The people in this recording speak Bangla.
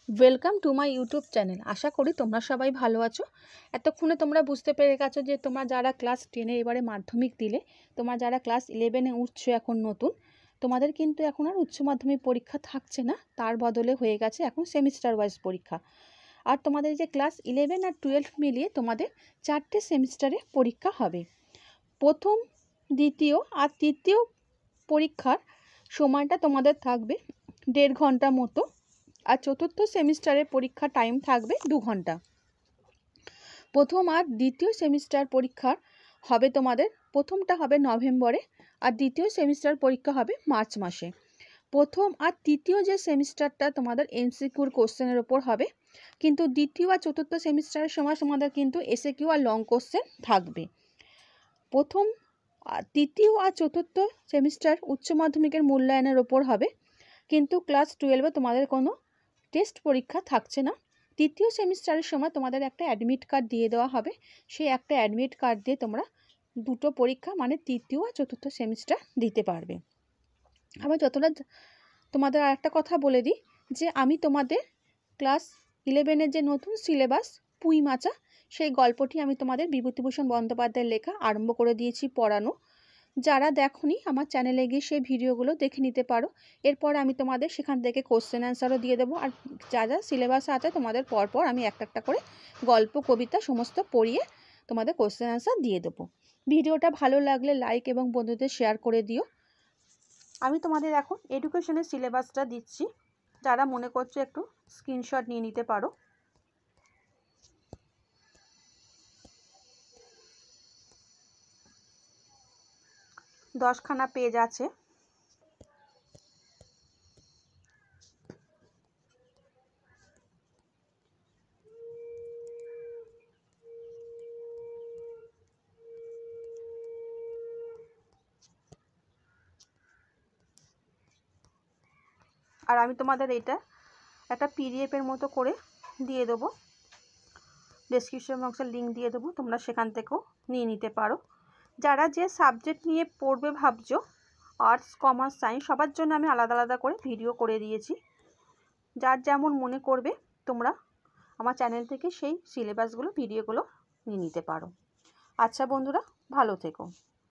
Welcome to my YouTube channel. আশা করি তোমরা সবাই ভালো আছো। এতক্ষণে তোমরা বুঝতে পেরে গেছো যে তোমরা যারা ক্লাস 10-এ এবারে মাধ্যমিক দিলে, তোমরা যারা ক্লাস 11-এ উঠছো এখন নতুন, তোমাদের কিন্তু এখন আর উচ্চ মাধ্যমিক পরীক্ষা থাকছে না, তার বদলে হয়ে গেছে এখন সেমিস্টার ওয়াইজ পরীক্ষা। আর তোমাদের যে ক্লাস 11 আর 12 মিলিয়ে তোমাদের 4টে সেমিস্টারে পরীক্ষা হবে। প্রথম, দ্বিতীয় আর তৃতীয় পরীক্ষার সময়টা তোমাদের থাকবে 1.5 ঘন্টা মতো, আর চতুর্থ সেমিস্টারের পরীক্ষা টাইম থাকবে 2 ঘন্টা। প্রথম আর দ্বিতীয় সেমিস্টার পরীক্ষা হবে তোমাদের, প্রথমটা হবে নভেম্বরে আর দ্বিতীয় সেমিস্টার পরীক্ষা হবে মার্চ মাসে। প্রথম আর তৃতীয় যে সেমিস্টারটা তোমাদের এমসিকিউর কোশ্চেনের ওপর হবে, কিন্তু দ্বিতীয় আর চতুর্থ সেমিস্টারের সময় তোমাদের কিন্তু এসএকিউ আর লং কোশ্চেন থাকবে। প্রথম, তৃতীয় আর চতুর্থ সেমিস্টার উচ্চ মাধ্যমিকের মূল্যায়নের ওপর হবে, কিন্তু ক্লাস 12-এ তোমাদের কোনো টেস্ট পরীক্ষা থাকছে না। তৃতীয় সেমিস্টারের সময় তোমাদের একটা অ্যাডমিট কার্ড দিয়ে দেওয়া হবে, সেই একটা অ্যাডমিট কার্ড দিয়ে তোমরা দুটো পরীক্ষা মানে তৃতীয় আর চতুর্থ সেমিস্টার দিতে পারবে। আবার যতটা তোমাদের আর একটা কথা বলে দিই যে আমি তোমাদের ক্লাস 11-এর যে নতুন সিলেবাস পুঁই মাচা, সেই গল্পটি আমি তোমাদের বিভূতিভূষণ বন্দ্যোপাধ্যায়ের লেখা আরম্ভ করে দিয়েছি পড়ানো। যারা দেখোনি আমার চ্যানেলে গিয়ে সেই ভিডিওগুলো দেখে নিতে পারো। এরপর আমি তোমাদের সেখান থেকে কোশ্চেন অ্যান্সারও দিয়ে দেবো, আর যা যা সিলেবাস আছে তোমাদের পরপর আমি একটা একটা করে গল্প কবিতা সমস্ত পড়িয়ে তোমাদের কোশ্চেন অ্যান্সার দিয়ে দেবো। ভিডিওটা ভালো লাগলে লাইক এবং বন্ধুদের শেয়ার করে দিও। আমি তোমাদের এখন এডুকেশনের সিলেবাসটা দিচ্ছি, যারা মনে করছো একটু স্ক্রিনশট নিয়ে নিতে পারো। 10খানা পেজ আছে। আর আমি তোমাদের এটা একটা পিডিএফের মতো করে দিয়ে দেবো, ডেসক্রিপশন বক্সের লিঙ্ক দিয়ে দেবো, তোমরা সেখান থেকেও নিয়ে নিতে পারো। যারা যে সাবজেক্ট নিয়ে পড়বে ভাবছো, আর্টস কমার্স সায়েন্স, সবার জন্য আমি আলাদা আলাদা করে ভিডিও করে দিয়েছি। যার যেমন মনে করবে তোমরা আমার চ্যানেল থেকে সেই সিলেবাসগুলো ভিডিওগুলো নিয়ে নিতে পারো। আচ্ছা বন্ধুরা, ভালো থেকো।